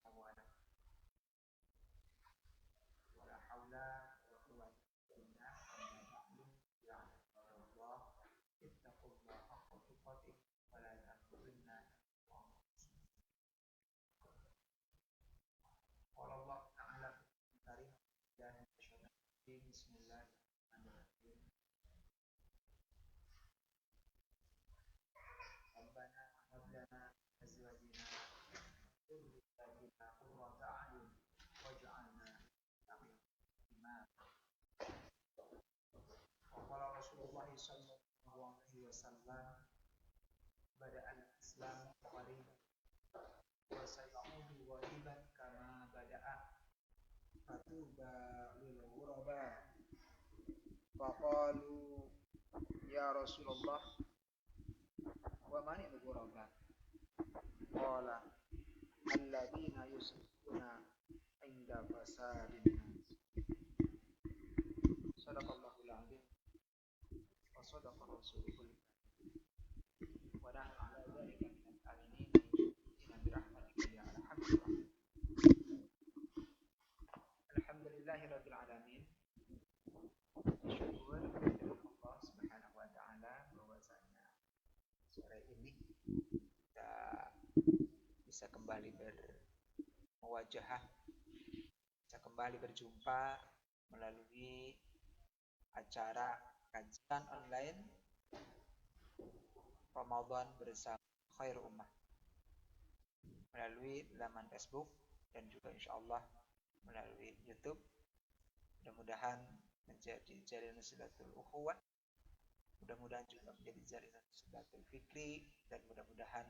ولا حول ولا قوة إلا بالله يا عباد الله اتقوا الله حق تقاته ولا تموتن قال الله تعالى في الكريم بسم الله الرحمن الرحيم ربنا هب لنا أزواجنا ذريتنا قرة أعين واجعلنا للمتقين إماما وقال رسول الله صلى الله عليه وسلم بدأ الإسلام غريبا وسيعود غريبا كما بدأ فطوبى للغرباء فقالوا يا رسول الله ومن الغرباء قال الذين يصلون عند فساد الناس صدق الله العظيم وصدق رسوله الكريم ونحن على ذلك من الآمنين إن برحمتك يا أرحم الراحمين الحمد لله رب العالمين syukur kepada Allah Subhanahu wa taala bahwasanya sore ini kita bisa kembali bermuwajahah, bisa kembali berjumpa melalui acara kajian online Ramadan bersama Khair Ummah melalui laman Facebook dan juga insyaallah melalui YouTube. Mudah-mudahan menjadi jaringan silatul ukhuwah, mudah-mudahan juga menjadi jaringan silatul fikri, dan mudah-mudahan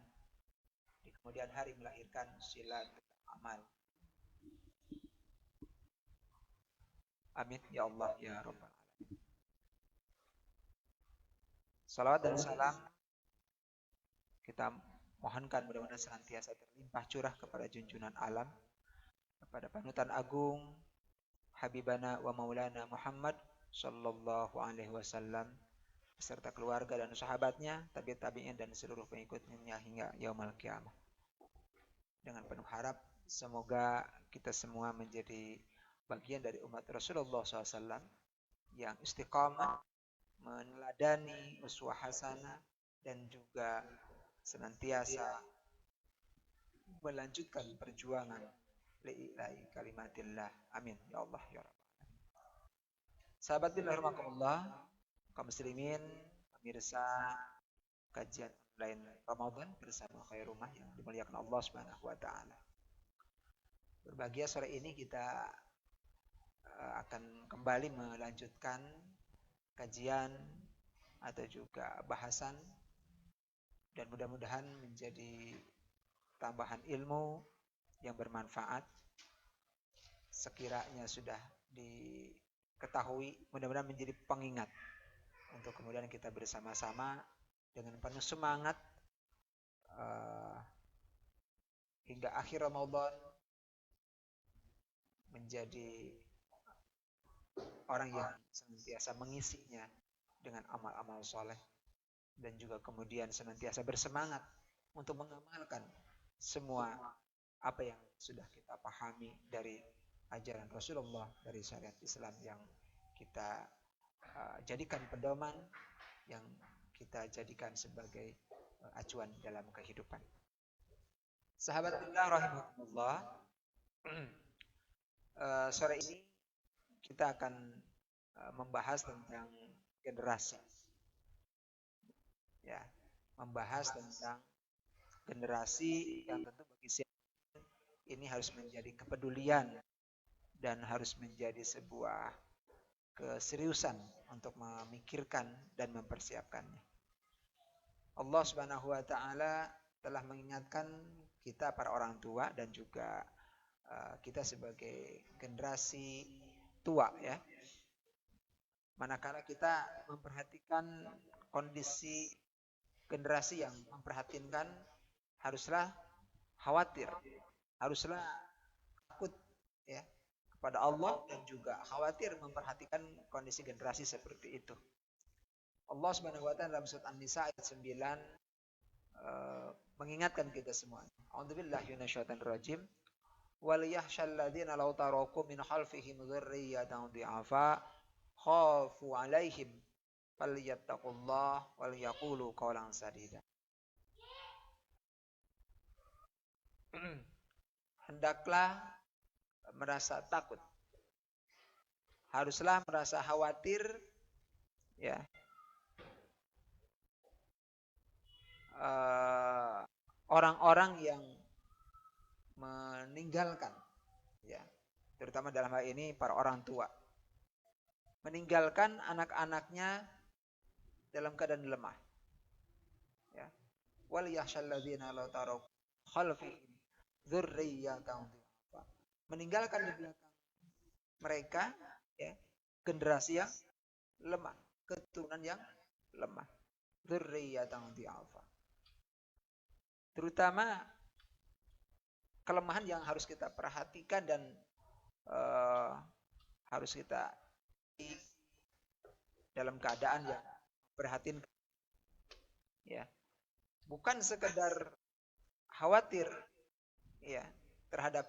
di kemudian hari melahirkan silatul amal. Amin ya Allah ya Rabbal alamin. Salawat dan salam kita mohonkan mudah-mudahan senantiasa terlimpah curah kepada junjungan alam, kepada panutan agung Habibana wa Maulana Muhammad sallallahu alaihi wasallam beserta keluarga dan sahabatnya, tabi'in dan seluruh pengikutnya hingga yaumul qiyamah. Dengan penuh harap semoga kita semua menjadi bagian dari umat Rasulullah SAW yang istiqamah meneladani uswah hasanah dan juga senantiasa melanjutkan perjuangan lillahi kalimatillah. Amin ya Allah ya Rabbal alamin. Sahabat billah rahimakumullah, kaum muslimin, pemirsa kajian online Ramadan bersama Khair Ummah yang dimuliakan Allah Subhanahu wa taala. Berbahagia sore ini kita akan kembali melanjutkan kajian atau juga bahasan, dan mudah-mudahan menjadi tambahan ilmu yang bermanfaat. Sekiranya sudah diketahui, mudah-mudahan menjadi pengingat untuk kemudian kita bersama-sama dengan penuh semangat hingga akhir Ramadan menjadi orang yang senantiasa mengisinya dengan amal-amal soleh, dan juga kemudian senantiasa bersemangat untuk mengamalkan semua apa yang sudah kita pahami dari ajaran Rasulullah, dari syariat Islam yang kita jadikan pedoman, yang kita jadikan sebagai acuan dalam kehidupan. Sahabat billah rahimakumullah, sore ini kita akan membahas tentang generasi. Ya, membahas tentang generasi yang tentu bagi siapa ini harus menjadi kepedulian dan harus menjadi sebuah keseriusan untuk memikirkan dan mempersiapkannya. Allah Subhanahu wa taala telah mengingatkan kita para orang tua dan juga kita sebagai generasi tua, ya. Manakala kita memperhatikan kondisi generasi yang memperhatikan, haruslah khawatir, haruslah takut, ya, kepada Allah, dan juga khawatir memperhatikan kondisi generasi seperti itu. Allah Subhanahu wa taala dalam surat An-Nisa ayat 9 mengingatkan kita semua. A'udzubillahi minasyaitonir rajim. wal yakhshal ladzina law taraku min khalfihim dzurriyyatan dhi'afa khafu 'alaihim falyattaqullah wal yaqulu qawlan sadida. Hendaklah merasa takut, haruslah merasa khawatir, ya, orang-orang yang meninggalkan, ya, terutama dalam hal ini para orang tua, meninggalkan anak-anaknya dalam keadaan lemah, ya. Wal yakhshal ladzina law taraku khalfihim dzurriyyatan dhi'afa, meninggalkan di belakang mereka, ya, generasi yang lemah, keturunan yang lemah. Dzurriyyatan dhi'afa. Terutama kelemahan yang harus kita perhatikan dan harus kita dalam keadaan yang perhatiin, ya, bukan sekedar khawatir, ya, terhadap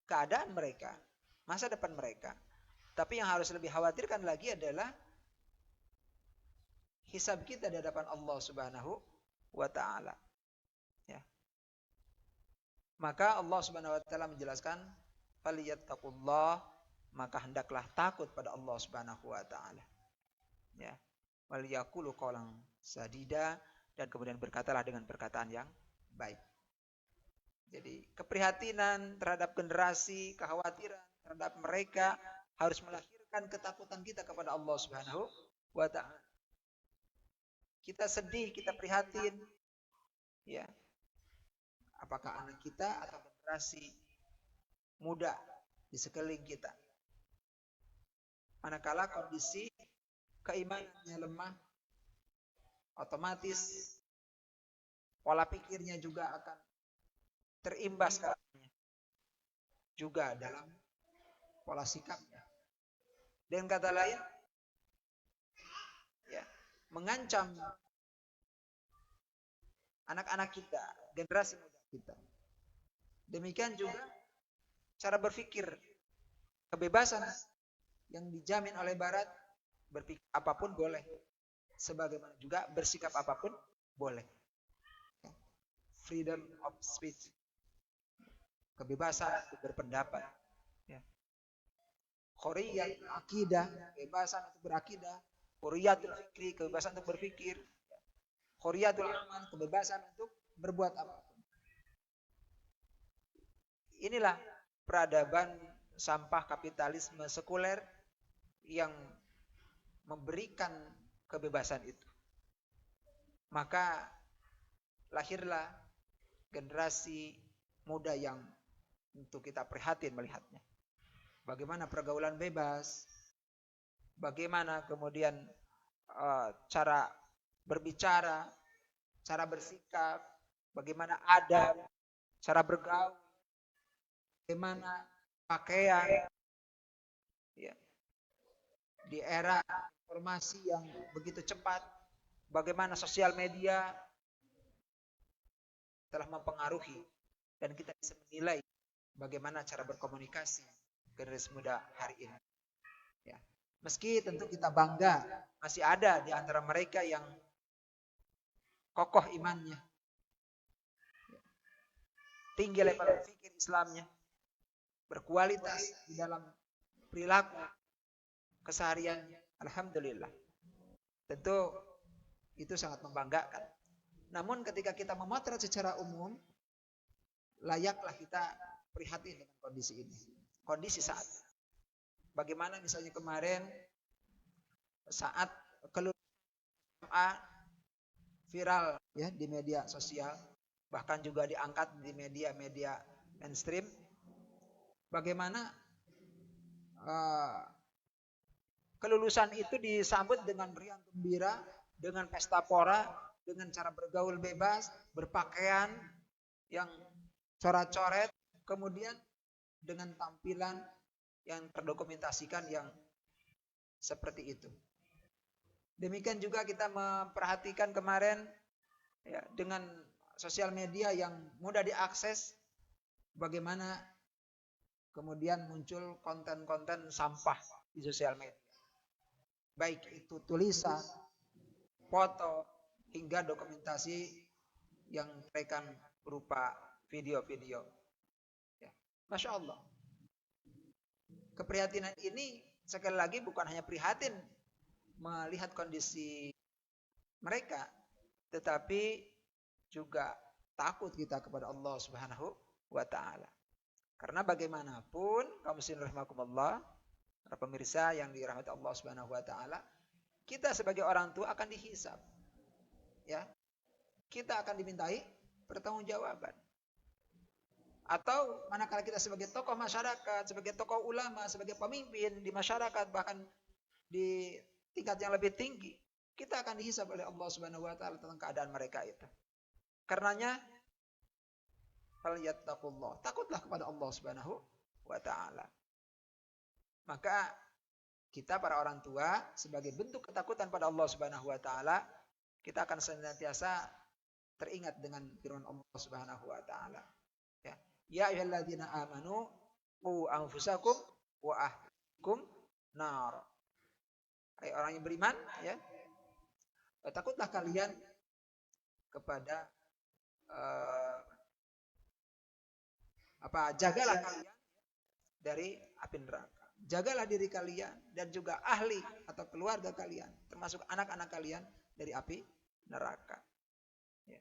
keadaan mereka, masa depan mereka, tapi yang harus lebih khawatirkan lagi adalah hisab kita di hadapan Allah Subhanahu wa taala, ya. Maka Allah Subhanahu wa taala menjelaskan falyattaqullah, maka hendaklah takut pada Allah Subhanahu wa taala, ya. Wal yaqulu qawlan sadida, dan kemudian berkatalah dengan perkataan yang baik. Jadi keprihatinan terhadap generasi, kekhawatiran terhadap mereka harus melahirkan ketakutan kita kepada Allah Subhanahu wa taala. Kita sedih, kita prihatin, ya. Apakah anak kita atau generasi muda di sekeliling kita, manakala kondisi keimanannya lemah, otomatis pola pikirnya juga akan terimbas juga dalam pola sikapnya. Dengan kata lain, ya, mengancam anak-anak kita, generasi muda kita. Demikian juga cara berpikir, kebebasan yang dijamin oleh Barat, berpikir apapun boleh, sebagaimana juga bersikap apapun boleh. Freedom of speech, kebebasan untuk berpendapat, ya. Hurriyat akidah, kebebasan untuk berakidah. Hurriyatul fikri, kebebasan untuk berpikir. Hurriyatul amal, kebebasan untuk berbuat apapun. Inilah peradaban sampah kapitalisme sekuler yang memberikan kebebasan itu. Maka lahirlah generasi muda yang untuk kita prihatin melihatnya. Bagaimana pergaulan bebas, bagaimana kemudian cara berbicara, cara bersikap, bagaimana adab, cara bergaul, bagaimana pakaian, ya. Di era informasi yang begitu cepat, bagaimana sosial media telah mempengaruhi, dan kita bisa menilai bagaimana cara berkomunikasi generasi muda hari ini, ya. Meski tentu kita bangga masih ada di antara mereka yang kokoh imannya, tinggi level fikir Islamnya, berkualitas di dalam perilaku kesehariannya, alhamdulillah. Tentu itu sangat membanggakan. Namun ketika kita memotret secara umum, layaklah kita prihatin dengan kondisi ini, kondisi saat. Bagaimana misalnya kemarin saat kelulusan viral, ya, di media sosial, bahkan juga diangkat di media-media mainstream. Bagaimana kelulusan itu disambut dengan riang gembira, dengan pesta pora, dengan cara bergaul bebas, berpakaian yang coret-coret, kemudian dengan tampilan yang terdokumentasikan yang seperti itu. Demikian juga kita memperhatikan kemarin, ya, dengan sosial media yang mudah diakses, bagaimana kemudian muncul konten-konten sampah di sosial media. Baik itu tulisan, foto, hingga dokumentasi yang mereka berupa video-video. Ya. Masya Allah. Keprihatinan ini sekali lagi bukan hanya prihatin melihat kondisi mereka, tetapi juga takut kita kepada Allah Subhanahu wa Ta'ala. Karena bagaimanapun, kaum muslimin rahimakumullah, para pemirsa yang dirahmati Allah Subhanahu wa Ta'ala, kita sebagai orang tua akan dihisab. Ya. Kita akan dimintai pertanggungjawaban. Atau manakala kita sebagai tokoh masyarakat, sebagai tokoh ulama, sebagai pemimpin di masyarakat, bahkan di tingkat yang lebih tinggi, kita akan dihisab oleh Allah Subhanahu wa Ta'ala tentang keadaan mereka itu. Karenanya falyattaqullah, takutlah kepada Allah Subhanahu wa Ta'ala. Maka kita para orang tua sebagai bentuk ketakutan pada Allah Subhanahu wa Ta'ala, kita akan senantiasa teringat dengan firman Allah Subhanahu wa Ta'ala. Ya ayyuhalladzina amanu qu anfusakum wa ahlikum nar. Hai orang yang beriman, ya. Takutlah kalian kepada jagalah kalian dari api neraka. Jagalah diri kalian dan juga ahli atau keluarga kalian, termasuk anak-anak kalian dari api neraka. Ya.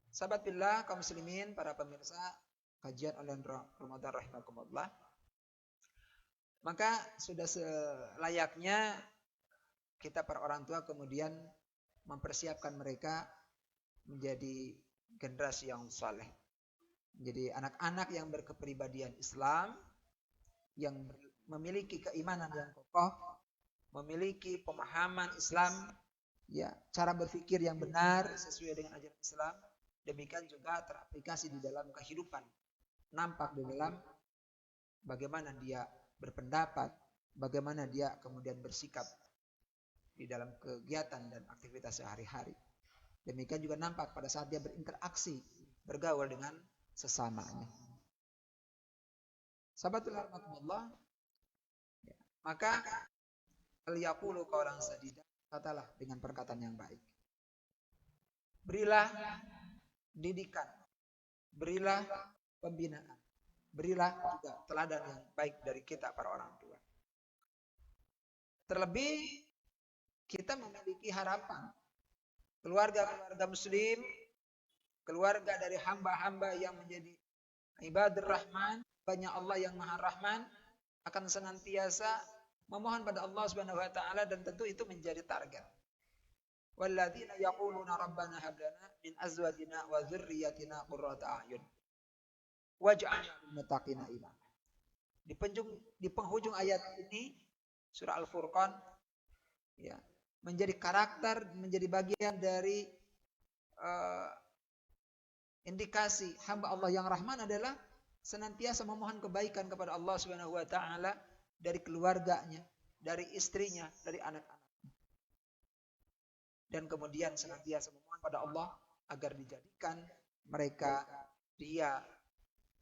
Sahabat billah, kaum muslimin, para pemirsa kajian online Ramadan rahimakumullah. Maka sudah selayaknya kita para orang tua kemudian mempersiapkan mereka menjadi generasi yang saleh. Menjadi anak-anak yang berkepribadian Islam, yang memiliki keimanan yang kokoh, memiliki pemahaman Islam, ya, cara berpikir yang benar sesuai dengan ajaran Islam. Demikian juga teraplikasi di dalam kehidupan. Nampak di dalam bagaimana dia berpendapat, bagaimana dia kemudian bersikap di dalam kegiatan dan aktivitas sehari-hari. Demikian juga nampak pada saat dia berinteraksi, bergaul dengan sesamanya. Sahabatul rahmatullah, maka liyaqulu qawlan sadida, katalah dengan perkataan yang baik. Berilah didikan, berilah pembinaan, berilah juga teladan yang baik dari kita para orang tua. Terlebih kita memiliki harapan keluarga-keluarga muslim, keluarga dari hamba-hamba yang menjadi ibadur rahman, banyak Allah yang maha rahman, akan senantiasa memohon pada Allah Subhanahu wa Ta'ala, dan tentu itu menjadi target. Walladzina yaquluna rabbana hab lana min azwajina wa dzurriyyatina qurrata a'yun waj'alna lil muttaqina imama. Di penghujung ayat ini surah Al-Furqan, ya, menjadi karakter, menjadi bagian dari indikasi hamba Allah yang rahman adalah senantiasa memohon kebaikan kepada Allah Subhanahu wa Ta'ala dari keluarganya, dari istrinya, dari anak-anak. Dan kemudian senantiasa memohon pada Allah agar dijadikan mereka, dia,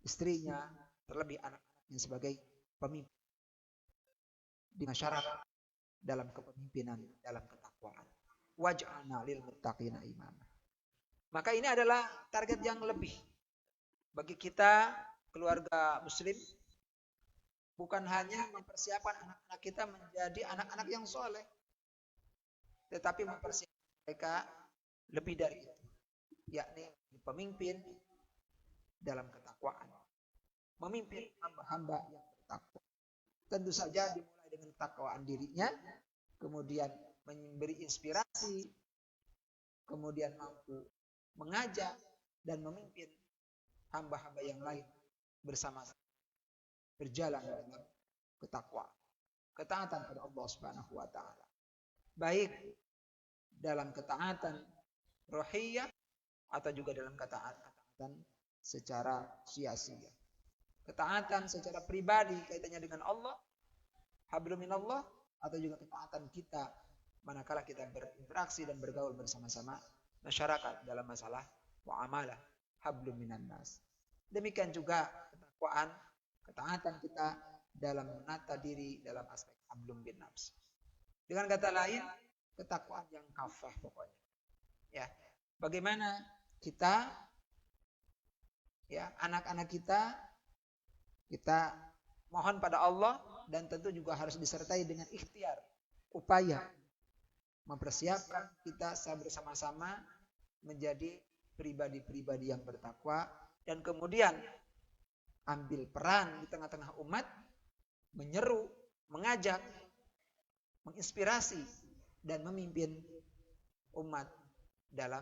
istrinya, terlebih anak-anaknya sebagai pemimpin di masyarakat, dalam kepemimpinan, dalam ketakwaan. Waj'alna lil muttaqina imama. Maka ini adalah target yang lebih bagi kita keluarga muslim, bukan hanya mempersiapkan anak-anak kita menjadi anak-anak yang soleh, tetapi mempersiapkan mereka lebih dari itu, yakni pemimpin dalam ketakwaan, memimpin hamba-hamba yang bertakwa. Tentu saja dimulai dengan ketakwaan dirinya, kemudian memberi inspirasi, kemudian mampu mengajak dan memimpin hamba-hamba yang lain bersama-sama berjalan dalam ketakwaan, ketaatan pada Allah Subhanahu wa Ta'ala. Baik dalam ketaatan rohiyah atau juga dalam ketaatan secara sia-sia. Ketaatan secara pribadi kaitannya dengan Allah, hablum minallah, atau juga ketaatan kita manakala kita berinteraksi dan bergaul bersama-sama masyarakat dalam masalah muamalah, hablum minan nas. Demikian juga ketakwaan Ketaatan kita dalam menata diri dalam aspek hablum bin nafs. Dengan kata lain, ketakwaan yang kafah pokoknya. Ya, bagaimana kita, ya, anak-anak kita mohon pada Allah, dan tentu juga harus disertai dengan ikhtiar, upaya mempersiapkan kita bersama-sama menjadi pribadi-pribadi yang bertakwa, dan kemudian ambil peran di tengah-tengah umat, menyeru, mengajak, menginspirasi, dan memimpin umat dalam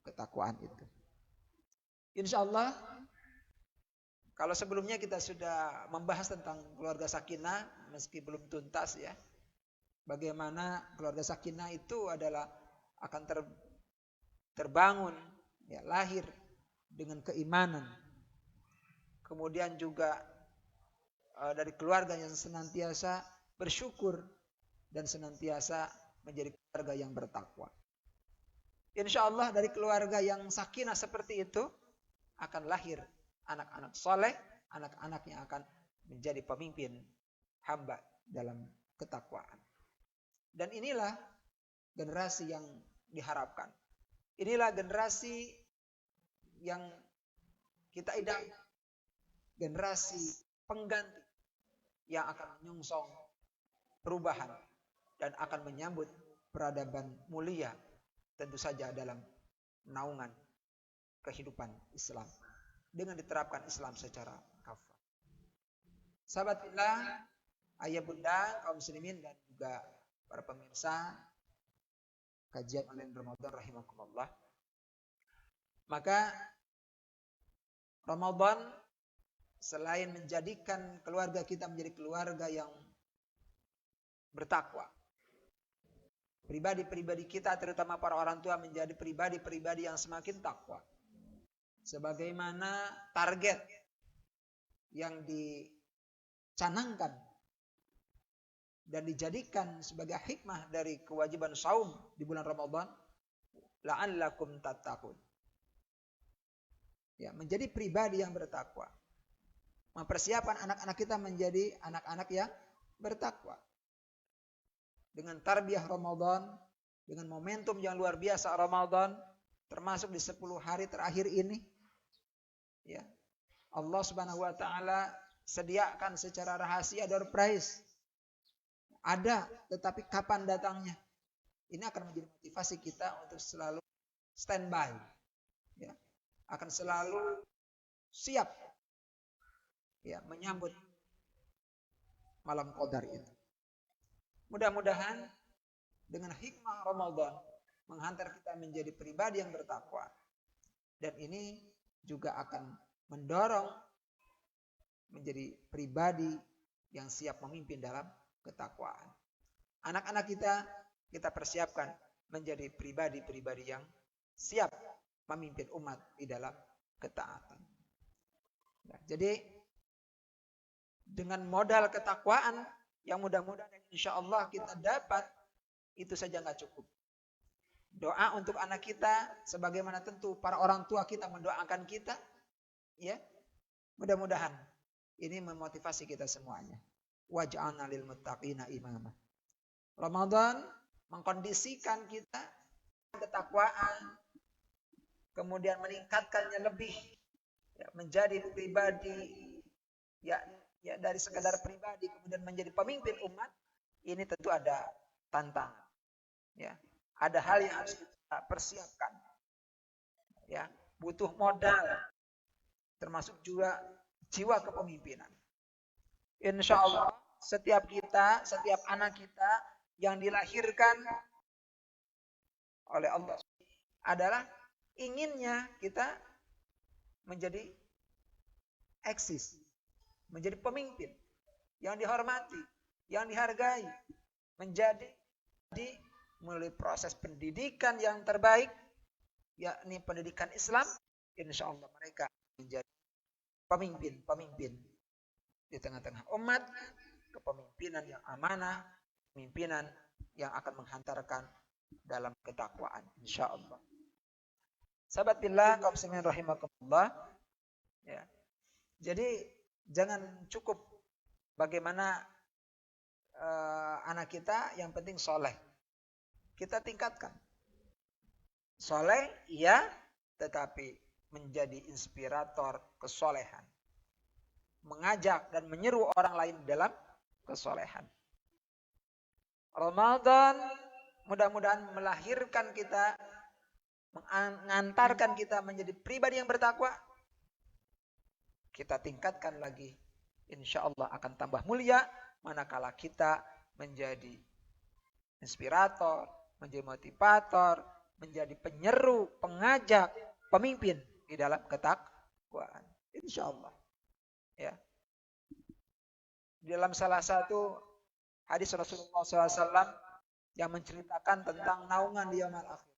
ketakwaan itu. Insya Allah, kalau sebelumnya kita sudah membahas tentang keluarga sakinah, meski belum tuntas ya, bagaimana keluarga sakinah itu adalah akan terbangun, ya, lahir dengan keimanan. Kemudian juga dari keluarga yang senantiasa bersyukur dan senantiasa menjadi keluarga yang bertakwa. Insya Allah dari keluarga yang sakinah seperti itu akan lahir anak-anak soleh, anak-anak yang akan menjadi pemimpin hamba dalam ketakwaan. Dan inilah generasi yang diharapkan. Inilah generasi yang kita idamkan. Generasi pengganti yang akan menyongsong perubahan dan akan menyambut peradaban mulia, tentu saja dalam naungan kehidupan Islam dengan diterapkan Islam secara kafah. Sahabatillah, ayah bunda, kaum muslimin, dan juga para pemirsa kajian online Ramadan rahimakumullah. Maka Ramadan selain menjadikan keluarga kita menjadi keluarga yang bertakwa, pribadi-pribadi kita terutama para orang tua menjadi pribadi-pribadi yang semakin takwa, sebagaimana target yang dicanangkan dan dijadikan sebagai hikmah dari kewajiban saum di bulan Ramadan, la'allakum tattaqun. Ya, menjadi pribadi yang bertakwa. Mempersiapkan anak-anak kita menjadi anak-anak yang bertakwa. Dengan tarbiyah Ramadan, dengan momentum yang luar biasa Ramadan, termasuk di 10 hari terakhir ini, ya, Allah Subhanahu wa taala sediakan secara rahasia door prize. Ada, tetapi kapan datangnya? Ini akan menjadi motivasi kita untuk selalu standby, ya, akan selalu siap, ya, menyambut malam qadar itu. Mudah-mudahan dengan hikmah Ramadan menghantar kita menjadi pribadi yang bertakwa, dan ini juga akan mendorong menjadi pribadi yang siap memimpin dalam ketakwaan. Anak-anak kita persiapkan menjadi pribadi-pribadi yang siap memimpin umat di dalam ketaatan. Nah, jadi dengan modal ketakwaan yang mudah-mudahan insya Allah kita dapat, itu saja nggak cukup. Doa untuk anak kita, sebagaimana tentu para orang tua kita mendoakan kita, ya, mudah-mudahan ini memotivasi kita semuanya. Waj'alna lil muttaqina imama. Ramadan mengkondisikan kita ketakwaan, kemudian meningkatkannya lebih, ya, menjadi pribadi, ya dari sekadar pribadi kemudian menjadi pemimpin umat. Ini tentu ada tantangan, ya, ada hal yang harus kita persiapkan, ya, butuh modal, termasuk juga jiwa kepemimpinan. Insya Allah setiap anak kita yang dilahirkan oleh Allah adalah inginnya kita menjadi eksis, menjadi pemimpin yang dihormati, yang dihargai, menjadi melalui proses pendidikan yang terbaik, yakni pendidikan Islam. Insya Allah mereka menjadi pemimpin di tengah-tengah umat, kepemimpinan yang amanah, pemimpinan yang akan menghantarkan dalam ketakwaan, insya Allah. Sahabat billah, kaum muslimin rahimakumullah, ya. Jadi Jangan cukup bagaimana anak kita, yang penting soleh. Kita tingkatkan. Soleh, iya, tetapi menjadi inspirator kesolehan. Mengajak dan menyeru orang lain dalam kesolehan. Ramadan mudah-mudahan melahirkan kita, mengantarkan kita menjadi pribadi yang bertakwa. Kita tingkatkan lagi, insya Allah akan tambah mulia manakala kita menjadi inspirator, menjadi motivator, menjadi penyeru, pengajak, pemimpin di dalam ketakwaan. Insya Allah. Ya. Di dalam salah satu hadis Rasulullah SAW yang menceritakan tentang naungan di yaumul akhir.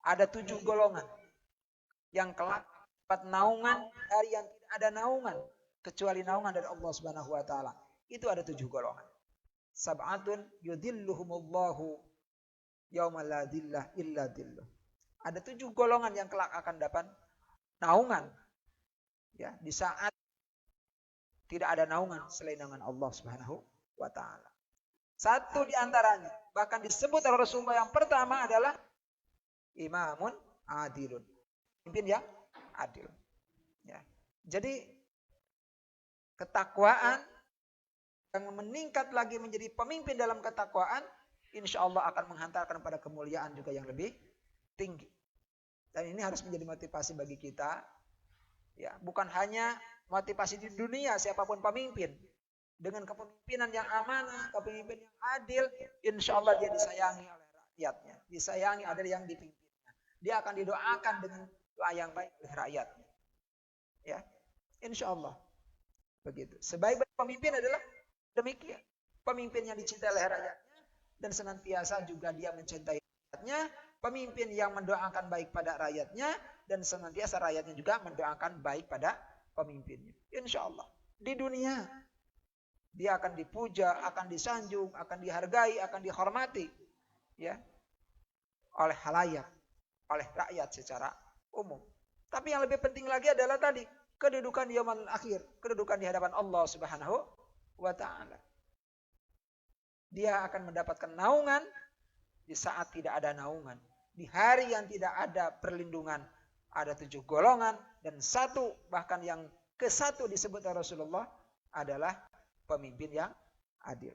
Ada 7 golongan yang kelak dapat naungan hari yang tidak ada naungan kecuali naungan dari Allah Subhanahu wa taala. Itu ada 7 golongan. Sab'atun yudhilluhumullahu yauma la dhillah illa dhilluh. Ada 7 golongan yang kelak akan dapat naungan ya di saat tidak ada naungan selain naungan Allah Subhanahu wa taala. Satu di antaranya bahkan disebut oleh Rasulullah yang pertama adalah imamun adilun. Pemimpin yang adil. Ya. Jadi ketakwaan yang meningkat lagi menjadi pemimpin dalam ketakwaan, insya Allah akan menghantarkan pada kemuliaan juga yang lebih tinggi. Dan ini harus menjadi motivasi bagi kita. Ya, bukan hanya motivasi di dunia siapapun pemimpin. Dengan kepemimpinan yang amanah, kepemimpinan yang adil, insya Allah dia disayangi oleh rakyatnya. Disayangi ada yang dipimpinnya. Dia akan didoakan dengan doa yang baik oleh rakyatnya. Ya, insya Allah. Begitu. Sebaik-baik pemimpin adalah demikian. Pemimpin yang dicintai oleh rakyatnya dan senantiasa juga dia mencintai rakyatnya. Pemimpin yang mendoakan baik pada rakyatnya dan senantiasa rakyatnya juga mendoakan baik pada pemimpinnya. Insya Allah. Di dunia dia akan dipuja, akan disanjung, akan dihargai, akan dihormati. Ya. Oleh halayak, oleh rakyat secara umum. Tapi yang lebih penting lagi adalah tadi kedudukan di yaumul akhir, kedudukan di hadapan Allah Subhanahu wa taala. Dia akan mendapatkan naungan di saat tidak ada naungan. Di hari yang tidak ada perlindungan, ada 7 golongan dan satu bahkan yang ke-1 disebut oleh Rasulullah adalah pemimpin yang adil.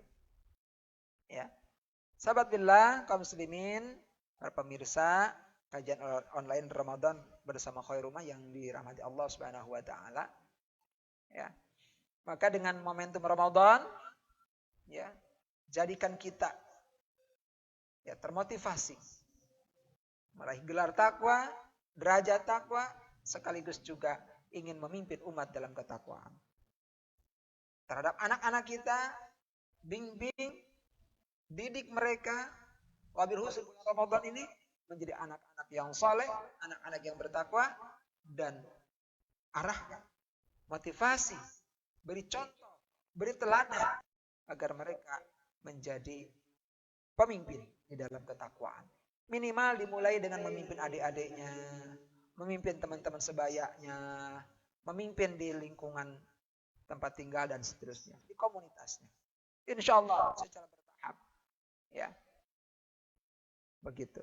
Ya. Sahabat billah, kaum muslimin, para pemirsa kajian online Ramadan bersama Khairumah yang dirahmati Allah Subhanahu wa taala. Ya. Maka dengan momentum Ramadan ya, jadikan kita ya termotivasi meraih gelar takwa, derajat takwa, sekaligus juga ingin memimpin umat dalam ketakwaan. Terhadap anak-anak kita, bimbing, didik mereka, wabil khusus Ramadan ini menjadi anak-anak yang saleh, anak-anak yang bertakwa, dan arahkan, motivasi, beri contoh, beri teladan agar mereka menjadi pemimpin di dalam ketakwaan. Minimal dimulai dengan memimpin adik-adiknya, memimpin teman-teman sebayanya, memimpin di lingkungan tempat tinggal dan seterusnya, di komunitasnya. Insya Allah secara bertahap. Ya. Begitu.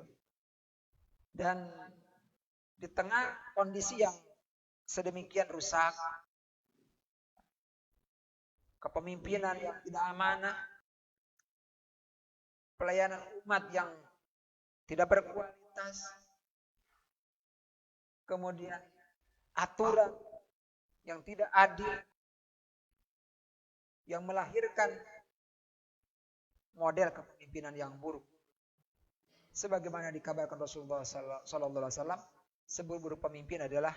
Dan di tengah kondisi yang sedemikian rusak, kepemimpinan yang tidak amanah, pelayanan umat yang tidak berkualitas, kemudian aturan yang tidak adil, yang melahirkan model kepemimpinan yang buruk. Sebagaimana dikabarkan Rasulullah Sallallahu Alaihi Wasallam, seburuk-buruk pemimpin adalah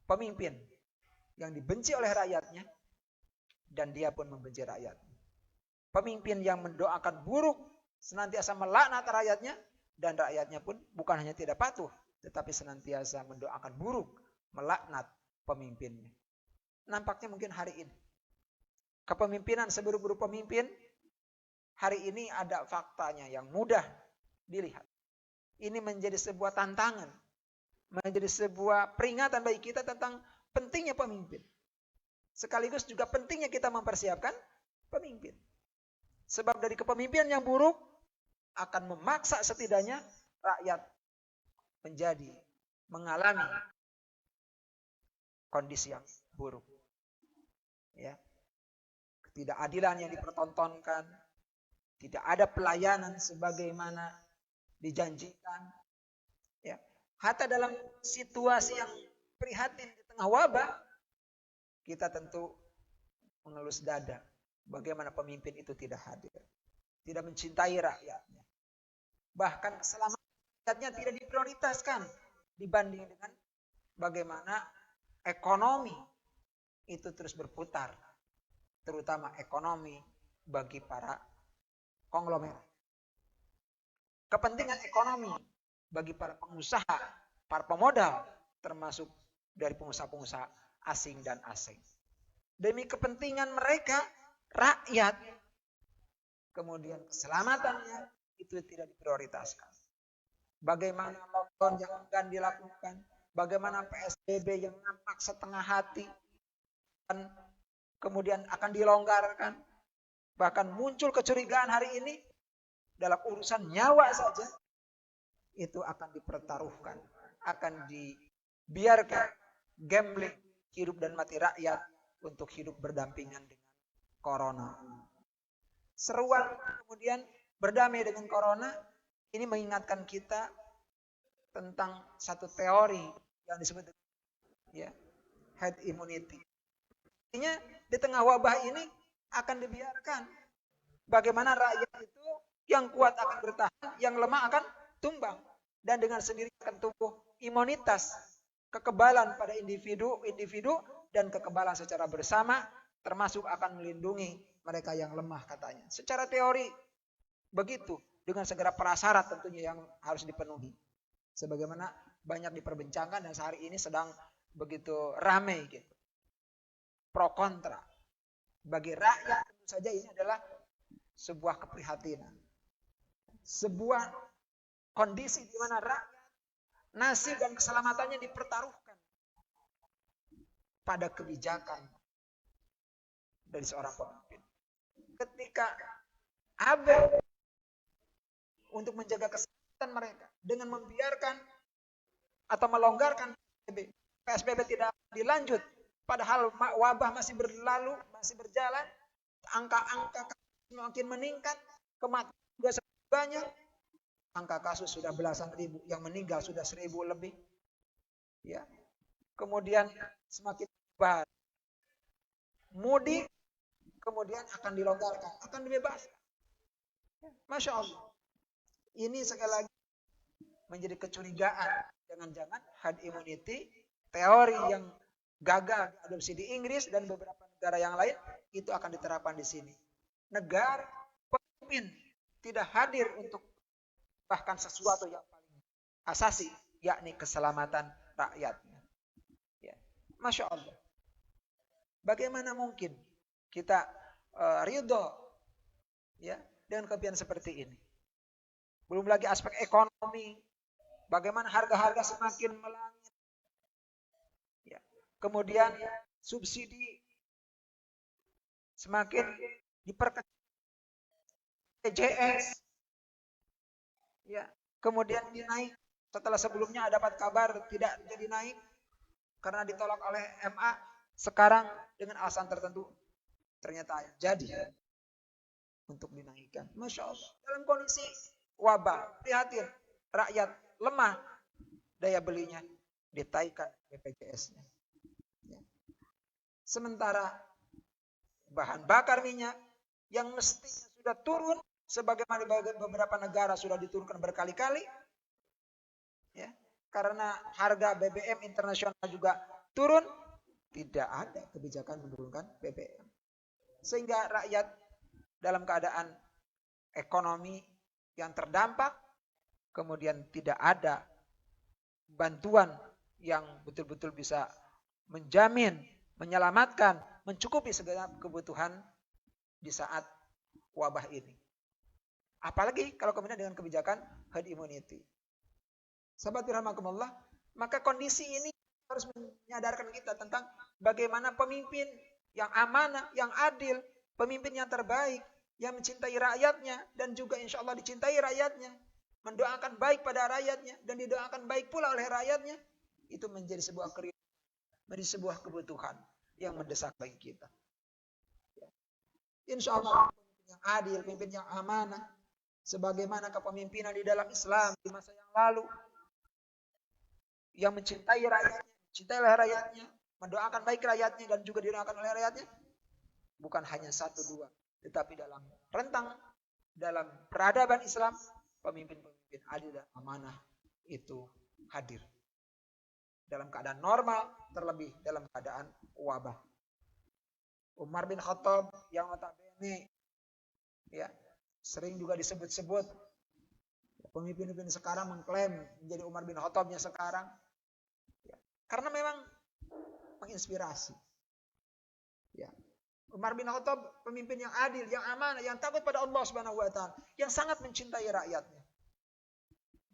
pemimpin yang dibenci oleh rakyatnya dan dia pun membenci rakyatnya. Pemimpin yang mendoakan buruk, senantiasa melaknat rakyatnya, dan rakyatnya pun bukan hanya tidak patuh, tetapi senantiasa mendoakan buruk, melaknat pemimpinnya. Nampaknya mungkin hari ini kepemimpinan seburuk-buruk pemimpin, hari ini ada faktanya yang mudah dilihat. Ini menjadi sebuah tantangan, menjadi sebuah peringatan bagi kita tentang pentingnya pemimpin. Sekaligus juga pentingnya kita mempersiapkan pemimpin. Sebab dari kepemimpinan yang buruk akan memaksa setidaknya rakyat mengalami kondisi yang buruk. Ya. Ketidakadilan yang dipertontonkan, tidak ada pelayanan sebagaimana dijanjikan. Ya. Hatta dalam situasi yang prihatin di tengah wabah, kita tentu mengelus dada. Bagaimana pemimpin itu tidak hadir, tidak mencintai rakyatnya. Bahkan keselamatan rakyatnya tidak diprioritaskan dibanding dengan bagaimana ekonomi itu terus berputar. Terutama ekonomi bagi para konglomerat. Kepentingan ekonomi bagi para pengusaha, para pemodal, termasuk dari pengusaha-pengusaha asing dan asing. Demi kepentingan mereka, rakyat, kemudian keselamatannya itu tidak diprioritaskan. Bagaimana lockdown yang akan dilakukan, bagaimana PSBB yang nampak setengah hati, dan kemudian akan dilonggarkan. Bahkan muncul kecurigaan hari ini, dalam urusan nyawa saja, itu akan dipertaruhkan, akan dibiarkan gambling hidup dan mati rakyat untuk hidup berdampingan dengan corona. Seruan kemudian berdamai dengan corona, ini mengingatkan kita tentang satu teori yang disebut herd immunity. Artinya di tengah wabah ini akan dibiarkan bagaimana rakyat itu yang kuat akan bertahan, yang lemah akan tumbang, dan dengan sendiri akan tumbuh imunitas, kekebalan pada individu dan kekebalan secara bersama, termasuk akan melindungi mereka yang lemah katanya. Secara teori begitu, dengan segala prasyarat tentunya yang harus dipenuhi. Sebagaimana banyak diperbincangkan dan sehari ini sedang begitu ramai gitu. Pro kontra. Bagi rakyat tentu saja ini adalah sebuah keprihatinan. Sebuah kondisi di mana rakyat nasib dan keselamatannya dipertaruhkan pada kebijakan dari seorang pemimpin. Ketika abai untuk menjaga kesehatan mereka dengan membiarkan atau melonggarkan PSBB tidak dilanjut, padahal wabah masih berlalu, masih berjalan, angka-angka semakin meningkat, kematian juga semakin banyak, angka kasus sudah belasan ribu, yang meninggal sudah 1.000 lebih. Ya. Kemudian semakin berubah. Mudik kemudian akan dilonggarkan, akan dibebaskan. Masya Allah. Ini sekali lagi menjadi kecurigaan. Jangan-jangan herd immunity, teori yang gagal diadopsi di Inggris dan beberapa negara yang lain, itu akan diterapkan di sini. Negara pemimpin tidak hadir untuk bahkan sesuatu yang paling asasi, yakni keselamatan rakyatnya. Ya. Masya Allah. Bagaimana mungkin kita ridho ya dengan kebiasaan seperti ini? Belum lagi aspek ekonomi, bagaimana harga-harga semakin melangit. Ya. Kemudian subsidi semakin diperkecil. BPJS, ya, kemudian dinaik. Setelah sebelumnya dapat kabar tidak jadi naik karena ditolak oleh MA. Sekarang dengan alasan tertentu ternyata jadi untuk dinaikkan. Masya Allah. Dalam kondisi wabah, prihatin, rakyat lemah, daya belinya ditaikkan BPJS-nya. Ya. Sementara bahan bakar minyak yang mestinya sudah turun, sebagaimana di beberapa negara sudah diturunkan berkali-kali, ya, karena harga BBM internasional juga turun, tidak ada kebijakan menurunkan BBM. Sehingga rakyat dalam keadaan ekonomi yang terdampak, kemudian tidak ada bantuan yang betul-betul bisa menjamin, menyelamatkan, mencukupi segala kebutuhan di saat wabah ini. Apalagi kalau kemudian dengan kebijakan herd immunity. Sahabat rahimakumullah, maka kondisi ini harus menyadarkan kita tentang bagaimana pemimpin yang amanah, yang adil, pemimpin yang terbaik, yang mencintai rakyatnya dan juga insya Allah dicintai rakyatnya, mendoakan baik pada rakyatnya dan didoakan baik pula oleh rakyatnya, itu menjadi sebuah menjadi sebuah kebutuhan yang mendesak bagi kita. Insya Allah pemimpin yang adil, pemimpin yang amanah, sebagaimana kepemimpinan di dalam Islam di masa yang lalu, yang mencintai rakyatnya, mencintai rakyatnya, mendoakan baik rakyatnya dan juga didoakan oleh rakyatnya, bukan hanya satu dua, tetapi dalam rentang dalam peradaban Islam, pemimpin-pemimpin adil dan amanah itu hadir dalam keadaan normal, terlebih dalam keadaan wabah. Umar bin Khattab yang notabene ya sering juga disebut-sebut, pemimpin-pemimpin sekarang mengklaim menjadi Umar bin Khattabnya sekarang, ya, karena memang menginspirasi. Ya. Umar bin Khattab pemimpin yang adil, yang amanah, yang takut pada Allah Subhanahu wa taala, yang sangat mencintai rakyatnya.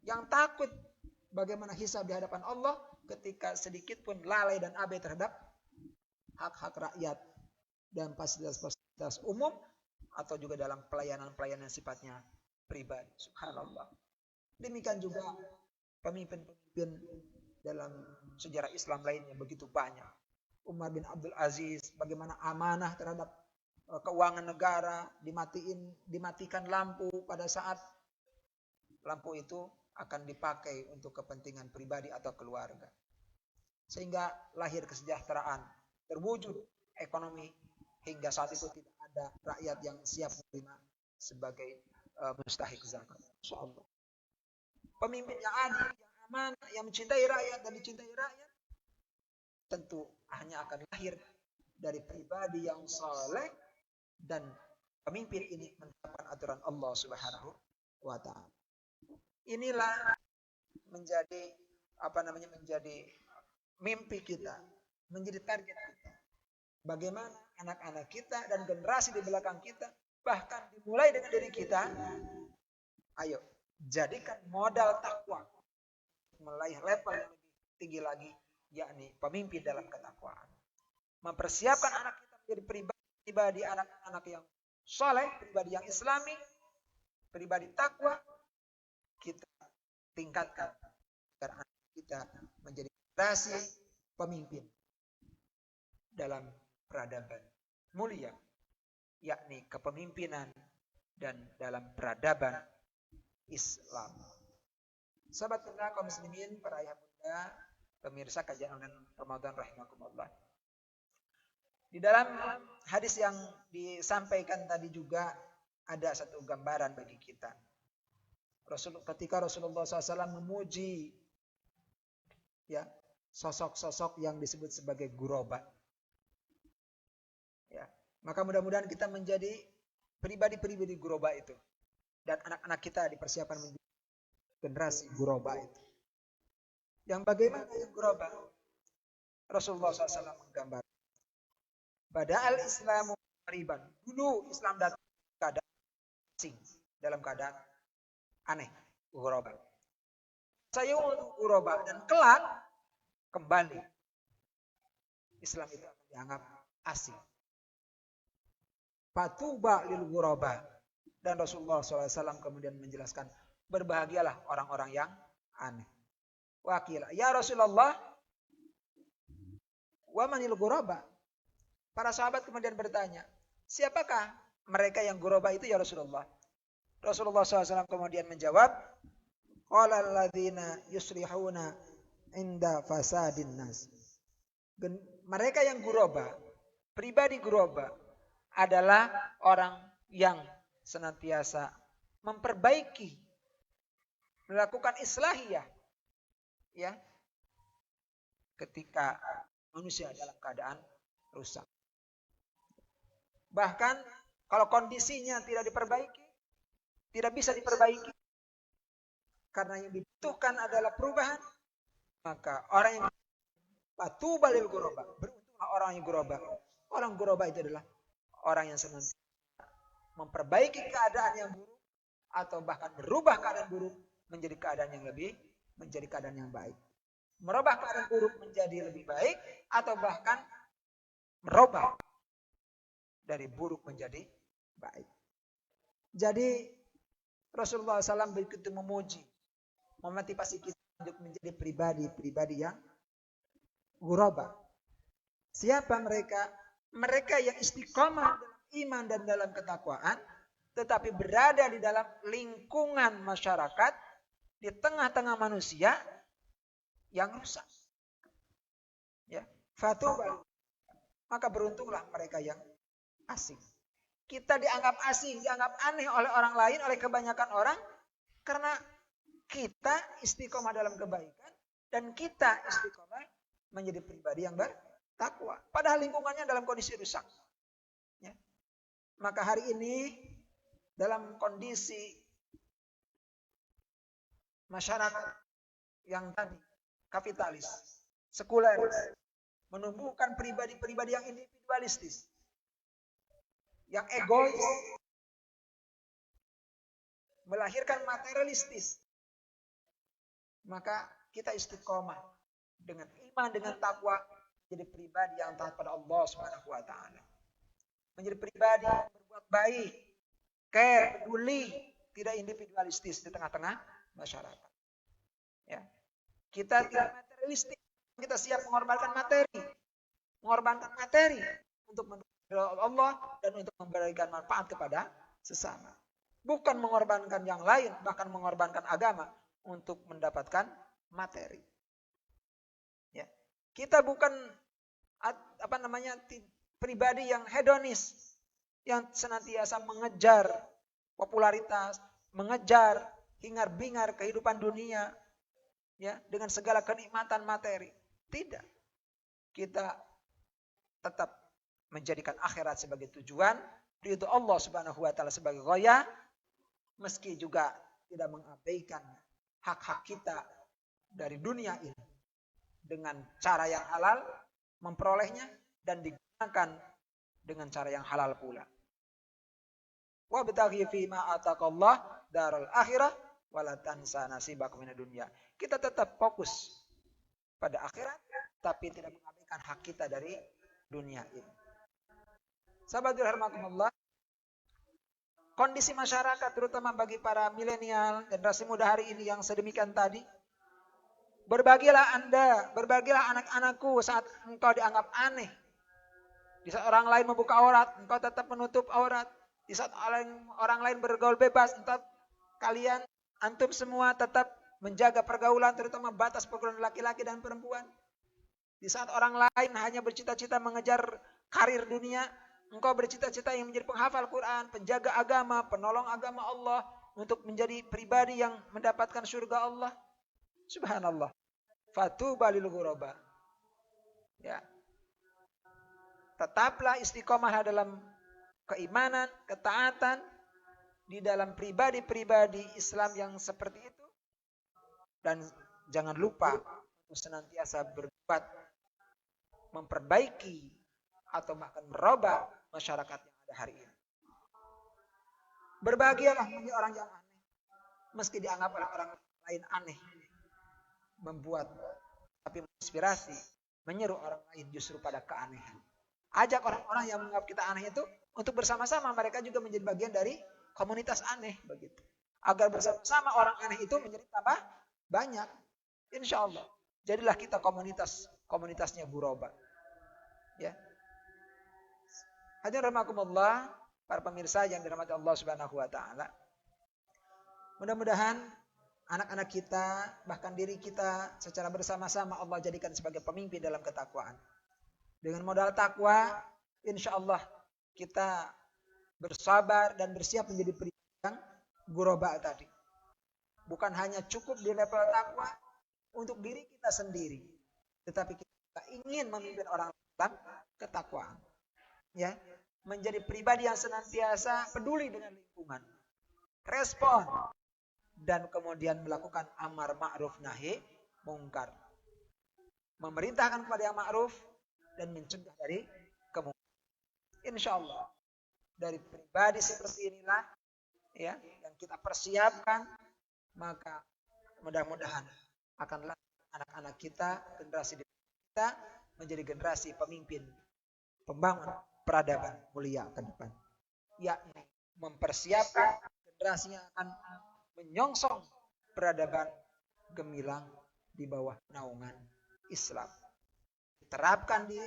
Yang takut bagaimana hisab di hadapan Allah ketika sedikit pun lalai dan abai terhadap hak-hak rakyat dan fasilitas-fasilitas umum atau juga dalam pelayanan-pelayanan sifatnya pribadi. Subhanallah. Demikian juga pemimpin-pemimpin dalam sejarah Islam lainnya begitu banyak. Umar bin Abdul Aziz, bagaimana amanah terhadap keuangan negara, dimatikan lampu pada saat lampu itu akan dipakai untuk kepentingan pribadi atau keluarga. Sehingga lahir kesejahteraan, terwujud ekonomi, hingga saat itu tidak ada rakyat yang siap menerima sebagai mustahik zakat. Insyaallah. Pemimpin yang adil, yang amanah, yang mencintai rakyat dan dicintai rakyat, tentu hanya akan lahir dari pribadi yang saleh dan pemimpin ini menerapkan aturan Allah Subhanahu wa taala. Inilah menjadi menjadi mimpi kita, menjadi target kita. Bagaimana anak-anak kita dan generasi di belakang kita, bahkan dimulai dengan diri kita, ayo jadikan modal takwa meraih level yang lebih tinggi lagi, yakni pemimpin dalam ketakwaan. Mempersiapkan anak kita menjadi pribadi anak-anak yang soleh, pribadi yang islami, pribadi takwa, kita tingkatkan agar anak kita menjadi generasi pemimpin dalam peradaban mulia, yakni kepemimpinan dan dalam peradaban Islam. Sahabat kita kaum muslimin, para ayah bunda, pemirsa kajian online Ramadan rahimakumullah. Di dalam hadis yang disampaikan tadi juga ada satu gambaran bagi kita. Ketika Rasulullah SAW memuji ya sosok-sosok yang disebut sebagai ghuraba. Ya, maka mudah-mudahan kita menjadi pribadi-pribadi ghuraba itu dan anak-anak kita dipersiapkan menjadi generasi ghuraba itu. Yang bagaimana yang ghuraba? Rasulullah SAW menggambar. Bada'al Islamu qariban. Dulu Islam datang keadaan asing, dalam keadaan aneh, ghuraba. Saya ghuraba dan kelak kembali Islam itu akan dianggap asing. Fatuba lil ghuraba. Dan Rasulullah SAW kemudian menjelaskan, berbahagialah orang-orang yang aneh. Wakil, ya Rasulullah, wa manil ghuraba? Para sahabat kemudian bertanya, siapakah mereka yang ghuraba itu ya Rasulullah? Rasulullah SAW kemudian menjawab, qala alladzina yuslihuna inda fasadin nas. Mereka yang ghuraba, pribadi ghuraba adalah orang yang senantiasa memperbaiki, melakukan islahiyah, ya, ketika manusia dalam keadaan rusak. Bahkan kalau kondisinya tidak diperbaiki, tidak bisa diperbaiki, karena yang dibutuhkan adalah perubahan, maka orang yang patuba lil ghuraba, beruntunglah orang yang ghuraba. Orang ghuraba itu adalah orang yang senantiasa memperbaiki keadaan yang buruk atau bahkan merubah keadaan buruk menjadi keadaan yang menjadi keadaan yang baik. Merubah keadaan buruk menjadi lebih baik atau bahkan merubah dari buruk menjadi baik. Jadi Rasulullah SAW begitu memuji, memotivasi kita untuk menjadi pribadi-pribadi yang ghuraba. Siapa mereka? Mereka yang istiqomah dalam iman dan dalam ketakwaan, tetapi berada di dalam lingkungan masyarakat, di tengah-tengah manusia yang rusak. Ya, fatuba. Maka beruntunglah mereka yang asing. Kita dianggap asing, dianggap aneh oleh orang lain, oleh kebanyakan orang, karena kita istiqomah dalam kebaikan dan kita istiqomah menjadi pribadi yang bertakwa. Padahal lingkungannya dalam kondisi rusak. Ya. Maka hari ini dalam kondisi masyarakat yang tadi kapitalis, sekuler, menumbuhkan pribadi-pribadi yang individualistis, yang egois, melahirkan materialistis, maka kita istiqomah dengan iman, dengan takwa, menjadi pribadi yang taat pada Allah Subhanahu wa taala. Menjadi pribadi yang berbuat baik, care, peduli, tidak individualistis di tengah-tengah masyarakat. Ya. Kita tidak materialistis, kita siap mengorbankan materi untuk mendapatkan Allah dan untuk memberikan manfaat kepada sesama. Bukan mengorbankan yang lain, bahkan mengorbankan agama untuk mendapatkan materi. Ya. Kita bukan pribadi yang hedonis, yang senantiasa mengejar popularitas, mengejar hingar-bingar kehidupan dunia, ya, dengan segala kenikmatan materi. Tidak. Kita tetap menjadikan akhirat sebagai tujuan, ridho Allah Subhanahu wa taala sebagai ghaya, meski juga tidak mengabaikan hak-hak kita dari dunia ini dengan cara yang halal, memperolehnya dan digunakan dengan cara yang halal pula. Wabtaghi fima ataqallah darul akhirah wala tansa nasibaka minad dunya. Kita tetap fokus pada akhirat tapi tidak mengabaikan hak kita dari dunia ini. Sahabatul rahimakumullah, kondisi masyarakat terutama bagi para milenial, generasi muda hari ini yang sedemikian tadi, berbagilah Anda, berbagilah anak-anakku saat engkau dianggap aneh. Di saat orang lain membuka aurat, engkau tetap menutup aurat. Di saat orang lain bergaul bebas, tetap kalian, antum semua tetap menjaga pergaulan, terutama batas pergaulan laki-laki dan perempuan. Di saat orang lain hanya bercita-cita mengejar karir dunia, engkau bercita-cita yang menjadi penghafal Quran, penjaga agama, penolong agama Allah, untuk menjadi pribadi yang mendapatkan surga Allah. Subhanallah. Fatuba lil ghuraba. Ya. Tetaplah istiqomah dalam keimanan, ketaatan di dalam pribadi-pribadi Islam yang seperti itu. Dan jangan lupa untuk senantiasa berbuat memperbaiki atau bahkan merubah masyarakat yang ada hari ini. Berbahagialah menjadi orang yang aneh, meski dianggap oleh orang lain aneh. Membuat tapi menginspirasi, menyeru orang lain justru pada keanehan. Ajak orang-orang yang menganggap kita aneh itu untuk bersama-sama mereka juga menjadi bagian dari komunitas aneh begitu. Agar bersama-sama orang aneh itu menjadi tambah banyak. Insya Allah. Jadilah kita komunitasnya ghuraba. Ya. Hadirin rahimakumullah, para pemirsa yang dirahmati Allah Subhanahu wa taala. Mudah-mudahan anak-anak kita, bahkan diri kita secara bersama-sama Allah jadikan sebagai pemimpin dalam ketakwaan. Dengan modal takwa, insya Allah kita bersabar dan bersiap menjadi pribadi yang ghuraba tadi. Bukan hanya cukup di level takwa untuk diri kita sendiri, tetapi kita ingin memimpin orang dalam ketakwaan. Ya, menjadi pribadi yang senantiasa peduli dengan lingkungan, respon, dan kemudian melakukan amar ma'ruf nahi mungkar, memerintahkan kepada yang ma'ruf dan mencegah dari kemungkaran. Insya Allah dari pribadi seperti inilah ya yang kita persiapkan, maka mudah-mudahan akanlah anak-anak kita, generasi kita menjadi generasi pemimpin, pembangun peradaban mulia ke depan, yakni mempersiapkan generasi yang akan menyongsong peradaban gemilang di bawah naungan Islam. Diterapkan di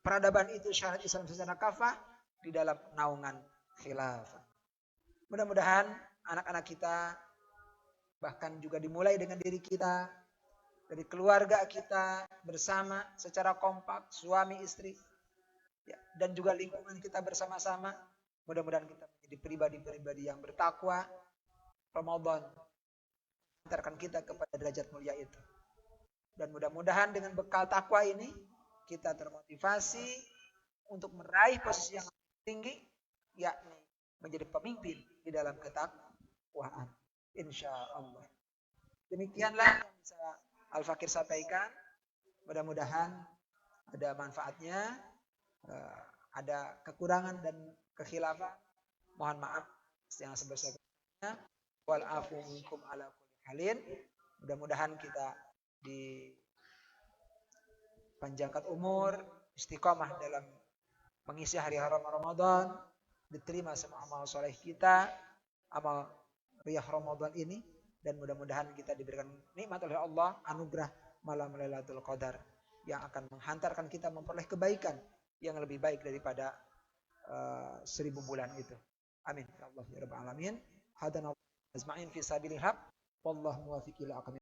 peradaban itu syariat Islam secara kafah di dalam naungan khilafah. Mudah-mudahan anak-anak kita, bahkan juga dimulai dengan diri kita, dari keluarga kita bersama secara kompak, suami istri, ya, dan juga lingkungan kita bersama-sama, mudah-mudahan kita menjadi pribadi-pribadi yang bertakwa. Ramadan antarkan kita kepada derajat mulia itu. Dan mudah-mudahan dengan bekal takwa ini kita termotivasi untuk meraih posisi yang tinggi, yakni menjadi pemimpin di dalam ketakwaan. Insya Allah. Demikianlah yang bisa Al-Fakir sampaikan. Mudah-mudahan ada manfaatnya, ada kekurangan dan kekhilafan. Mohon maaf yang sebesar-besarnya. Wal afu minkum ala kulli halin. Mudah-mudahan kita dipanjangkan umur, istiqomah dalam mengisi hari haram Ramadan, diterima semua amal soleh kita, amal riyah Ramadan ini, dan mudah-mudahan kita diberikan nikmat oleh Allah, anugerah malam Lailatul Qadar yang akan menghantarkan kita memperoleh kebaikan yang lebih baik daripada 1000 bulan itu. Amin ya Allah ya rabbal alamin. Hadana ajma'in fi sabilillah. Wallahu muwaffiq ila aqwamit